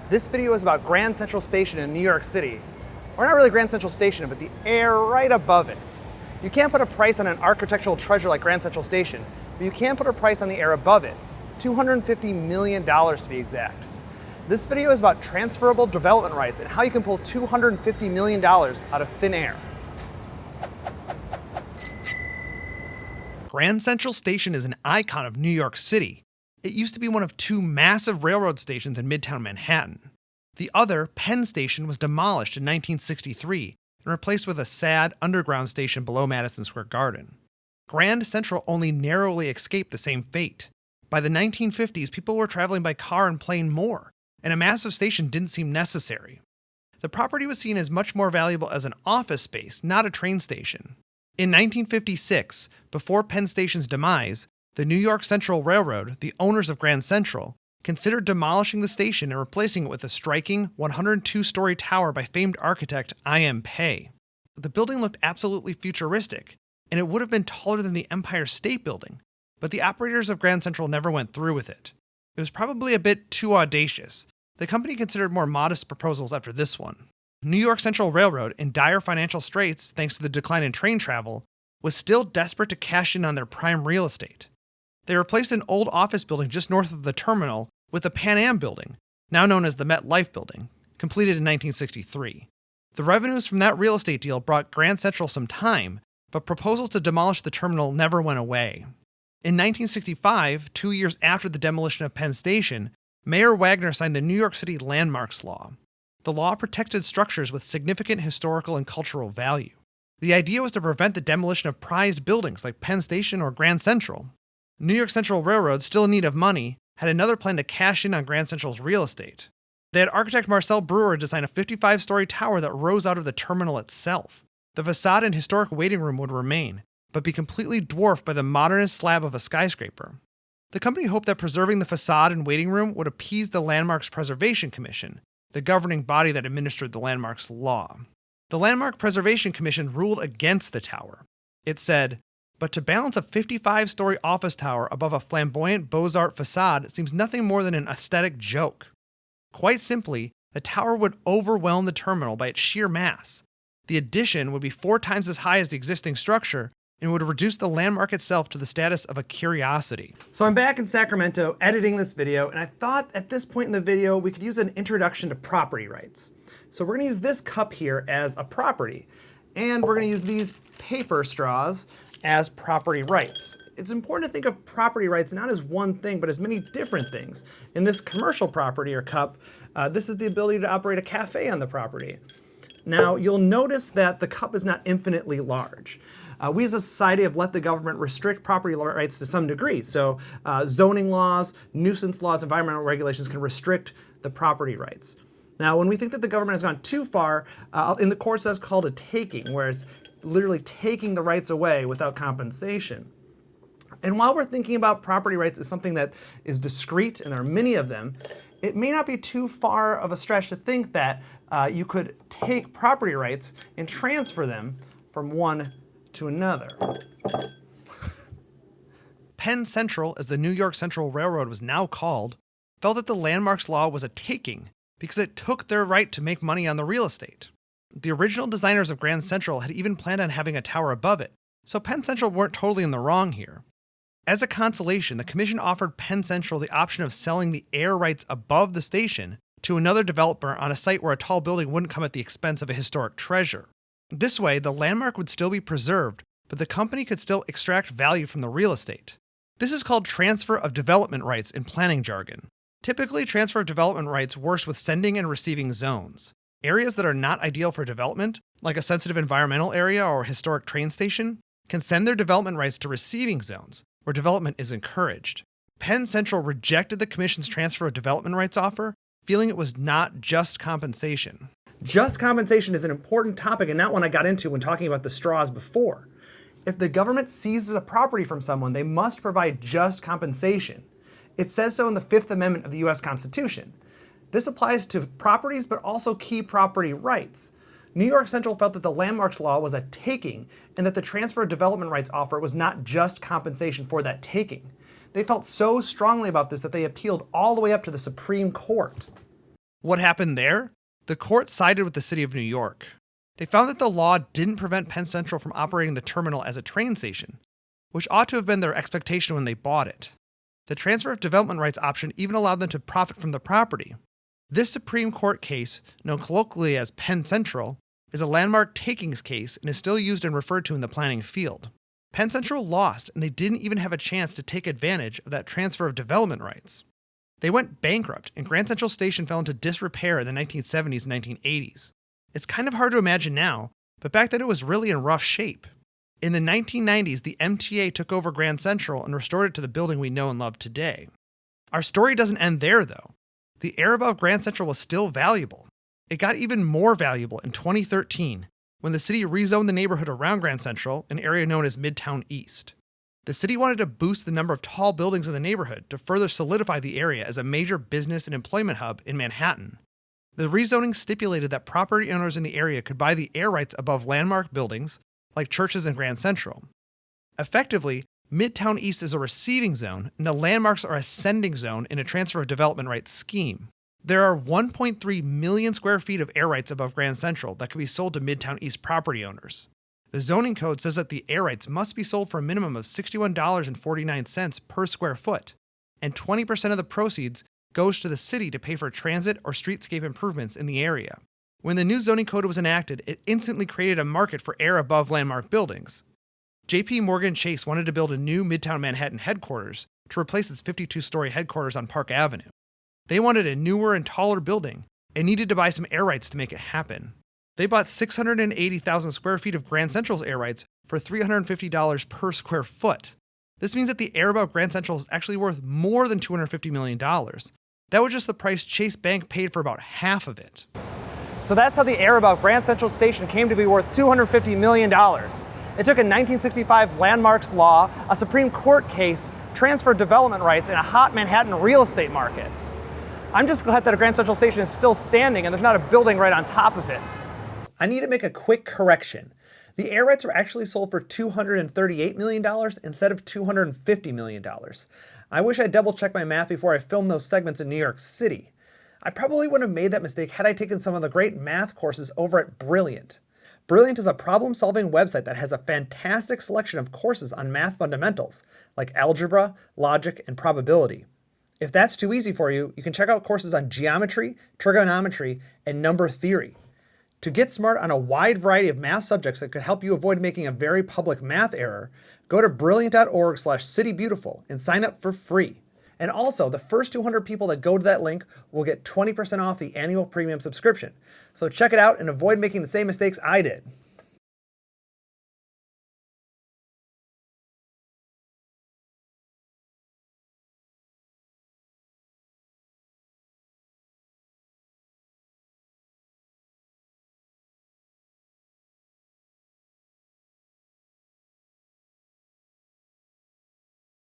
This video is about Grand Central Station in New York City. Or not really Grand Central Station, but the air right above it. You can't put a price on an architectural treasure like Grand Central Station, but you can put a price on the air above it. $250 million to be exact. This video is about transferable development rights and how you can pull $250 million out of thin air. Grand Central Station is an icon of New York City. It used to be one of two massive railroad stations in Midtown Manhattan. The other, Penn Station, was demolished in 1963 and replaced with a sad underground station below Madison Square Garden. Grand Central only narrowly escaped the same fate. By the 1950s, people were traveling by car and plane more, and a massive station didn't seem necessary. The property was seen as much more valuable as an office space, not a train station. In 1956, before Penn Station's demise, the New York Central Railroad, the owners of Grand Central, considered demolishing the station and replacing it with a striking 102-story tower by famed architect I.M. Pei. The building looked absolutely futuristic, and it would have been taller than the Empire State Building, but the operators of Grand Central never went through with it. It was probably a bit too audacious. The company considered more modest proposals after this one. New York Central Railroad, in dire financial straits thanks to the decline in train travel, was still desperate to cash in on their prime real estate. They replaced an old office building just north of the terminal with the Pan Am building, now known as the MetLife building, completed in 1963. The revenues from that real estate deal brought Grand Central some time, but proposals to demolish the terminal never went away. In 1965, 2 years after the demolition of Penn Station, Mayor Wagner signed the New York City Landmarks Law. The law protected structures with significant historical and cultural value. The idea was to prevent the demolition of prized buildings like Penn Station or Grand Central. New York Central Railroad, still in need of money, had another plan to cash in on Grand Central's real estate. They had architect Marcel Breuer design a 55-story tower that rose out of the terminal itself. The facade and historic waiting room would remain, but be completely dwarfed by the modernist slab of a skyscraper. The company hoped that preserving the facade and waiting room would appease the Landmarks Preservation Commission, the governing body that administered the Landmarks Law. The Landmark Preservation Commission ruled against the tower. It said, "But to balance a 55-story office tower above a flamboyant Beaux-Arts facade seems nothing more than an aesthetic joke. Quite simply, the tower would overwhelm the terminal by its sheer mass. The addition would be 4 times as high as the existing structure and would reduce the landmark itself to the status of a curiosity." So I'm back in Sacramento editing this video, and I thought at this point in the video we could use an introduction to property rights. So we're going to use this cup here as a property, and we're going to use these paper straws as property rights. It's important to think of property rights not as one thing, but as many different things. In this commercial property or cup, this is the ability to operate a cafe on the property. Now, you'll notice that the cup is not infinitely large. We as a society have let the government restrict property rights to some degree. So zoning laws, nuisance laws, environmental regulations can restrict the property rights. Now, when we think that the government has gone too far, in the courts that's called a taking, where it's literally taking the rights away without compensation. And while we're thinking about property rights as something that is discrete, and there are many of them, it may not be too far of a stretch to think that you could take property rights and transfer them from one to another. Penn Central, as the New York Central Railroad was now called, felt that the Landmarks Law was a taking because it took their right to make money on the real estate. The original designers of Grand Central had even planned on having a tower above it, so Penn Central weren't totally in the wrong here. As a consolation, the commission offered Penn Central the option of selling the air rights above the station to another developer on a site where a tall building wouldn't come at the expense of a historic treasure. This way, the landmark would still be preserved, but the company could still extract value from the real estate. This is called transfer of development rights in planning jargon. Typically, transfer of development rights works with sending and receiving zones. Areas that are not ideal for development, like a sensitive environmental area or a historic train station, can send their development rights to receiving zones, where development is encouraged. Penn Central rejected the commission's transfer of development rights offer, feeling it was not just compensation. Just compensation is an important topic and not one I got into when talking about the straws before. If the government seizes a property from someone, they must provide just compensation. It says so in the Fifth Amendment of the U.S. Constitution. This applies to properties, but also key property rights. New York Central felt that the Landmarks Law was a taking and that the transfer of development rights offer was not just compensation for that taking. They felt so strongly about this that they appealed all the way up to the Supreme Court. What happened there? The court sided with the city of New York. They found that the law didn't prevent Penn Central from operating the terminal as a train station, which ought to have been their expectation when they bought it. The transfer of development rights option even allowed them to profit from the property. This Supreme Court case, known colloquially as Penn Central, is a landmark takings case and is still used and referred to in the planning field. Penn Central lost, and they didn't even have a chance to take advantage of that transfer of development rights. They went bankrupt, and Grand Central Station fell into disrepair in the 1970s and 1980s. It's kind of hard to imagine now, but back then it was really in rough shape. In the 1990s, the MTA took over Grand Central and restored it to the building we know and love today. Our story doesn't end there, though. The air above Grand Central was still valuable. It got even more valuable in 2013, when the city rezoned the neighborhood around Grand Central, an area known as Midtown East. The city wanted to boost the number of tall buildings in the neighborhood to further solidify the area as a major business and employment hub in Manhattan. The rezoning stipulated that property owners in the area could buy the air rights above landmark buildings, like churches and Grand Central. Effectively, Midtown East is a receiving zone, and the landmarks are a sending zone in a transfer of development rights scheme. There are 1.3 million square feet of air rights above Grand Central that could be sold to Midtown East property owners. The zoning code says that the air rights must be sold for a minimum of $61.49 per square foot, and 20% of the proceeds goes to the city to pay for transit or streetscape improvements in the area. When the new zoning code was enacted, it instantly created a market for air above landmark buildings. JP Morgan Chase wanted to build a new Midtown Manhattan headquarters to replace its 52-story headquarters on Park Avenue. They wanted a newer and taller building and needed to buy some air rights to make it happen. They bought 680,000 square feet of Grand Central's air rights for $350 per square foot. This means that the air above Grand Central is actually worth more than $250 million. That was just the price Chase Bank paid for about half of it. So that's how the air above Grand Central Station came to be worth $250 million. It took a 1965 landmarks law, a Supreme Court case, transferred development rights in a hot Manhattan real estate market. I'm just glad that a Grand Central Station is still standing and there's not a building right on top of it. I need to make a quick correction. The air rights were actually sold for $238 million instead of $250 million. I wish I double-checked my math before I filmed those segments in New York City. I probably wouldn't have made that mistake had I taken some of the great math courses over at Brilliant. Brilliant is a problem-solving website that has a fantastic selection of courses on math fundamentals, like algebra, logic, and probability. If that's too easy for you, you can check out courses on geometry, trigonometry, and number theory. To get smart on a wide variety of math subjects that could help you avoid making a very public math error, go to brilliant.org/citybeautiful and sign up for free. And also, the first 200 people that go to that link will get 20% off the annual premium subscription. So check it out and avoid making the same mistakes I did.